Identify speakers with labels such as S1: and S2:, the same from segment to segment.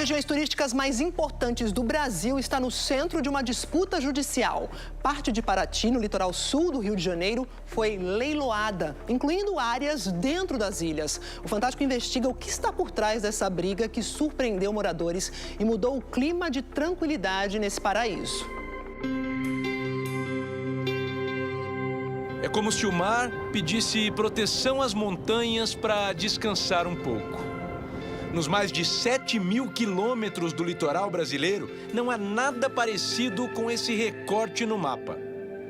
S1: regiões turísticas mais importantes do Brasil está no centro de uma disputa judicial. Parte de Paraty, no litoral sul do Rio de Janeiro, foi leiloada, incluindo áreas dentro das ilhas. O Fantástico investiga o que está por trás dessa briga que surpreendeu moradores e mudou o clima de tranquilidade nesse paraíso.
S2: É como se o mar pedisse proteção às montanhas para descansar um pouco. Nos mais de 7.000 quilômetros do litoral brasileiro, não há nada parecido com esse recorte no mapa.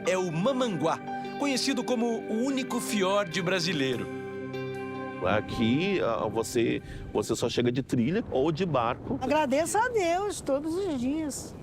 S2: É o Mamanguá, conhecido como o único fiorde brasileiro.
S3: Aqui você só chega de trilha ou de barco.
S4: Agradeço a Deus todos os dias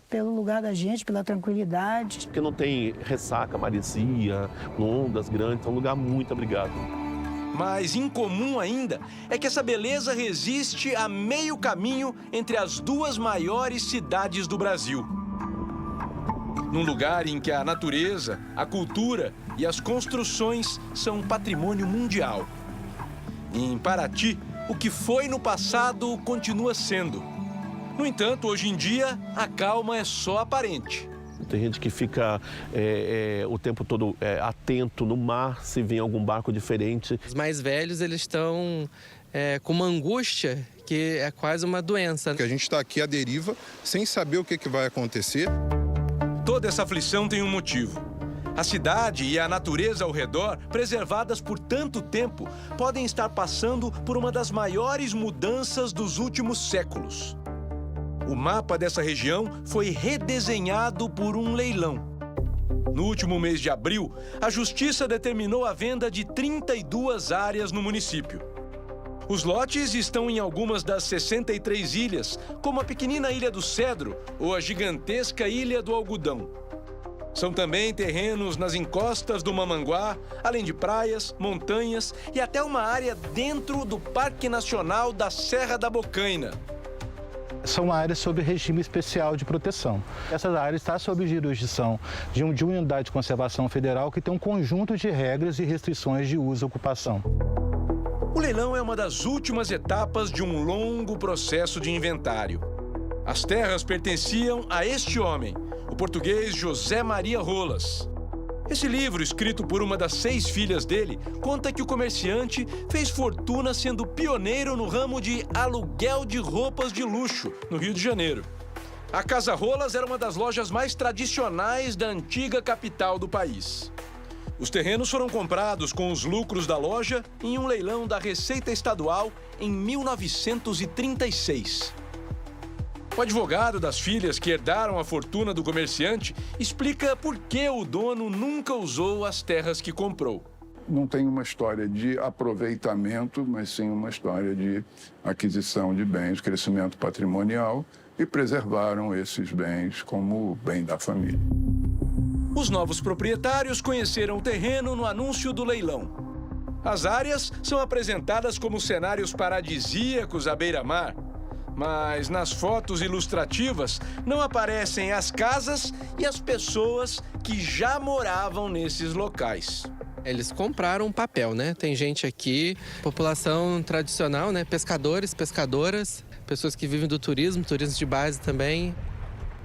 S4: pelo lugar da gente, pela tranquilidade.
S3: Porque não tem ressaca, maresia, ondas grandes, é um lugar muito abrigado.
S2: Mas incomum ainda é que essa beleza resiste a meio caminho entre as duas maiores cidades do Brasil. Num lugar em que a natureza, a cultura e as construções são patrimônio mundial. Em Paraty, o que foi no passado continua sendo. No entanto, hoje em dia, a calma é só aparente.
S3: Tem gente que fica o tempo todo atento no mar, se vem algum barco diferente.
S5: Os mais velhos, eles estão com uma angústia que é quase uma doença.
S6: Porque a gente está aqui à deriva, sem saber o que vai acontecer.
S2: Toda essa aflição tem um motivo. A cidade e a natureza ao redor, preservadas por tanto tempo, podem estar passando por uma das maiores mudanças dos últimos séculos. O mapa dessa região foi redesenhado por um leilão. No último mês de abril, a Justiça determinou a venda de 32 áreas no município. Os lotes estão em algumas das 63 ilhas, como a pequenina Ilha do Cedro ou a gigantesca Ilha do Algodão. São também terrenos nas encostas do Mamanguá, além de praias, montanhas e até uma área dentro do Parque Nacional da Serra da Bocaina.
S7: São áreas sob regime especial de proteção. Essa área está sob jurisdição de uma unidade de conservação federal que tem um conjunto de regras e restrições de uso e ocupação.
S2: O leilão é uma das últimas etapas de um longo processo de inventário. As terras pertenciam a este homem, o português José Maria Rolas. Esse livro, escrito por uma das 6 filhas dele, conta que o comerciante fez fortuna sendo pioneiro no ramo de aluguel de roupas de luxo, no Rio de Janeiro. A Casa Rolas era uma das lojas mais tradicionais da antiga capital do país. Os terrenos foram comprados com os lucros da loja em um leilão da Receita Estadual em 1936. O advogado das filhas que herdaram a fortuna do comerciante explica por que o dono nunca usou as terras que comprou.
S8: Não tem uma história de aproveitamento, mas sim uma história de aquisição de bens, crescimento patrimonial, e preservaram esses bens como bem da família.
S2: Os novos proprietários conheceram o terreno no anúncio do leilão. As áreas são apresentadas como cenários paradisíacos à beira-mar. Mas nas fotos ilustrativas não aparecem as casas e as pessoas que já moravam nesses locais.
S5: Eles compraram um papel, né? Tem gente aqui, população tradicional, né? Pescadores, pescadoras, pessoas que vivem do turismo, turismo de base também.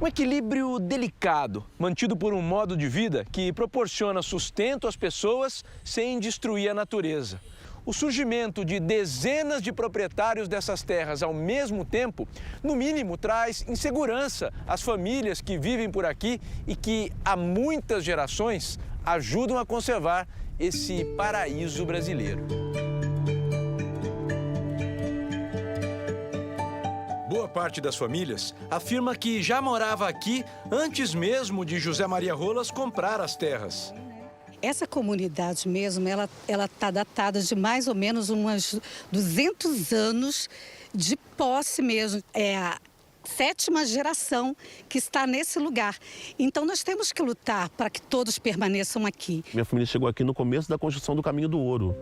S2: Um equilíbrio delicado, mantido por um modo de vida que proporciona sustento às pessoas sem destruir a natureza. O surgimento de dezenas de proprietários dessas terras ao mesmo tempo, no mínimo, traz insegurança às famílias que vivem por aqui e que, há muitas gerações, ajudam a conservar esse paraíso brasileiro. Boa parte das famílias afirma que já morava aqui antes mesmo de José Maria Rolas comprar as terras.
S9: Essa comunidade mesmo, ela está datada de mais ou menos uns 200 anos de posse mesmo. É a 7ª geração que está nesse lugar. Então, nós temos que lutar para que todos permaneçam aqui.
S3: Minha família chegou aqui no começo da construção do Caminho do Ouro.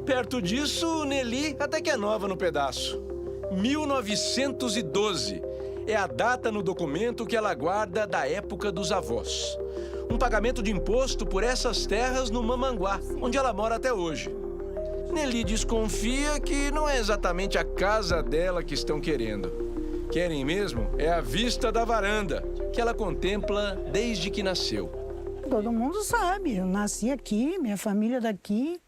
S2: Perto disso, Nelly até que é nova no pedaço. 1912 é a data no documento que ela guarda da época dos avós. Um pagamento de imposto por essas terras no Mamanguá, onde ela mora até hoje. Nelly desconfia que não é exatamente a casa dela que estão querendo. querem mesmo é a vista da varanda, que ela contempla desde que nasceu.
S4: Todo mundo sabe, eu nasci aqui, minha família é daqui,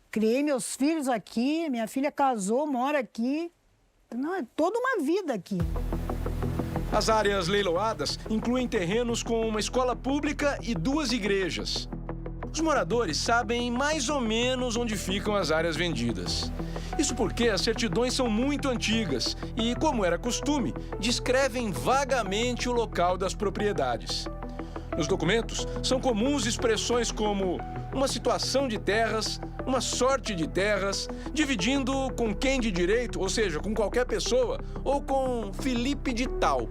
S4: criei meus filhos aqui, minha filha casou, mora aqui. Não, é toda uma vida aqui.
S2: As áreas leiloadas incluem terrenos com uma escola pública e 2 igrejas. Os moradores sabem mais ou menos onde ficam as áreas vendidas. Isso porque as certidões são muito antigas e, como era costume, descrevem vagamente o local das propriedades. Nos documentos, são comuns expressões como uma situação de terras, uma sorte de terras, dividindo com quem de direito, ou seja, com qualquer pessoa, ou com Felipe de tal.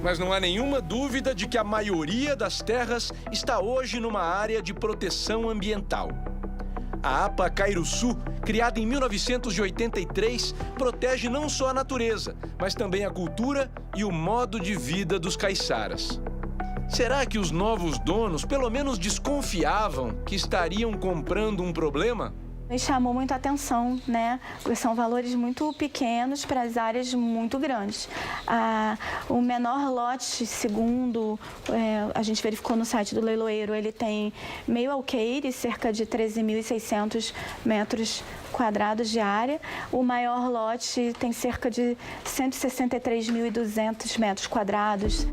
S2: Mas não há nenhuma dúvida de que a maioria das terras está hoje numa área de proteção ambiental. A APA Cairuçu, criada em 1983, protege não só a natureza, mas também a cultura e o modo de vida dos caiçaras. Será que os novos donos pelo menos desconfiavam que estariam comprando um problema?
S10: Me chamou muito a atenção, né? Porque são valores muito pequenos para as áreas muito grandes. O menor lote, segundo a gente verificou no site do leiloeiro, ele tem meio alqueire, cerca de 13.600 metros quadrados de área. O maior lote tem cerca de 163.200 metros quadrados.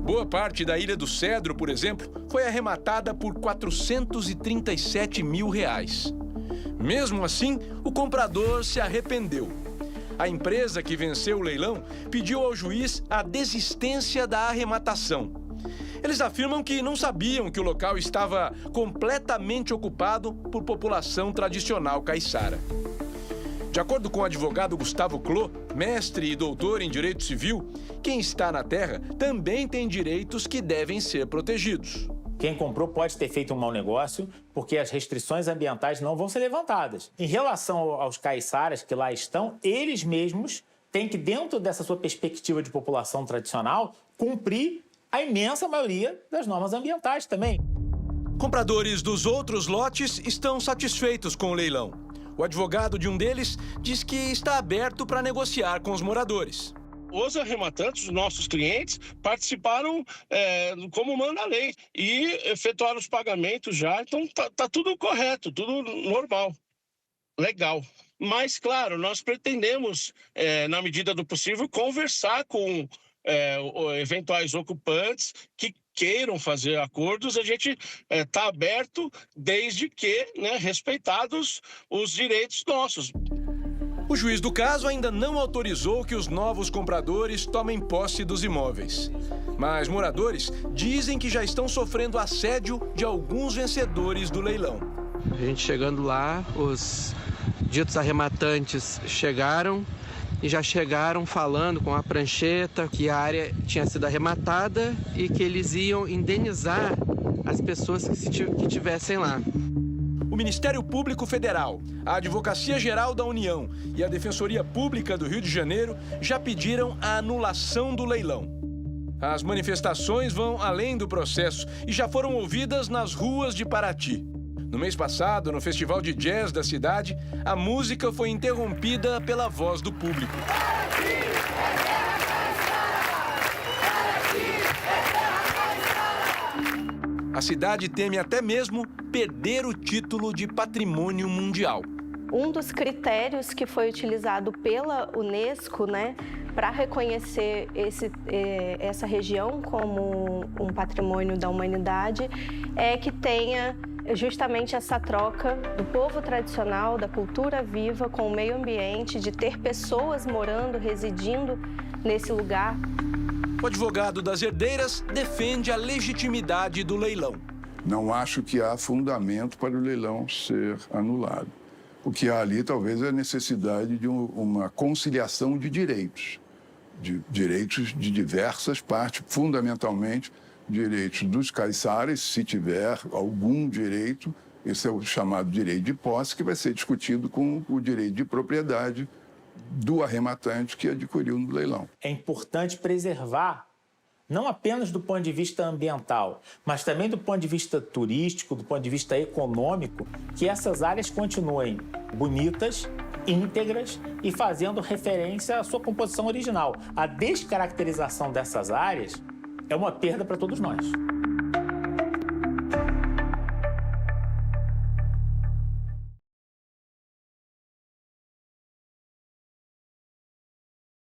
S2: Boa parte da Ilha do Cedro, por exemplo, foi arrematada por R$ 437 mil. Mesmo assim, o comprador se arrependeu. A empresa que venceu o leilão pediu ao juiz a desistência da arrematação. Eles afirmam que não sabiam que o local estava completamente ocupado por população tradicional caiçara. De acordo com o advogado Gustavo Clô, mestre e doutor em Direito Civil, quem está na terra também tem direitos que devem ser protegidos.
S11: Quem comprou pode ter feito um mau negócio, porque as restrições ambientais não vão ser levantadas. Em relação aos caiçaras que lá estão, eles mesmos têm que, dentro dessa sua perspectiva de população tradicional, cumprir a imensa maioria das normas ambientais também.
S2: Compradores dos outros lotes estão satisfeitos com o leilão. O advogado de um deles diz que está aberto para negociar com os moradores.
S12: Os arrematantes, os nossos clientes, participaram como manda a lei e efetuaram os pagamentos já. Então, tá tudo correto, tudo normal, legal. Mas, claro, nós pretendemos, na medida do possível, conversar com eventuais ocupantes que queiram fazer acordos. A gente está aberto desde que, respeitados os direitos nossos.
S2: O juiz do caso ainda não autorizou que os novos compradores tomem posse dos imóveis. Mas moradores dizem que já estão sofrendo assédio de alguns vencedores do leilão.
S5: A gente chegando lá, os ditos arrematantes chegaram e já chegaram falando com a prancheta que a área tinha sido arrematada e que eles iam indenizar as pessoas que estivessem lá.
S2: O Ministério Público Federal, a Advocacia Geral da União e a Defensoria Pública do Rio de Janeiro já pediram a anulação do leilão. As manifestações vão além do processo e já foram ouvidas nas ruas de Paraty. No mês passado, no Festival de Jazz da cidade, a música foi interrompida pela voz do público. A cidade teme até mesmo perder o título de patrimônio mundial.
S10: Um dos critérios que foi utilizado pela Unesco, para reconhecer essa região como um patrimônio da humanidade, é que tenha justamente essa troca do povo tradicional, da cultura viva com o meio ambiente, de ter pessoas morando, residindo nesse lugar.
S2: O advogado das herdeiras defende a legitimidade do leilão.
S8: Não acho que há fundamento para o leilão ser anulado. O que há ali talvez é a necessidade de uma conciliação de direitos de diversas partes, fundamentalmente direitos dos caiçaras, se tiver algum direito, esse é o chamado direito de posse, que vai ser discutido com o direito de propriedade do arrematante que adquiriu no leilão.
S11: É importante preservar, não apenas do ponto de vista ambiental, mas também do ponto de vista turístico, do ponto de vista econômico, que essas áreas continuem bonitas, íntegras e fazendo referência à sua composição original. A descaracterização dessas áreas é uma perda para todos nós.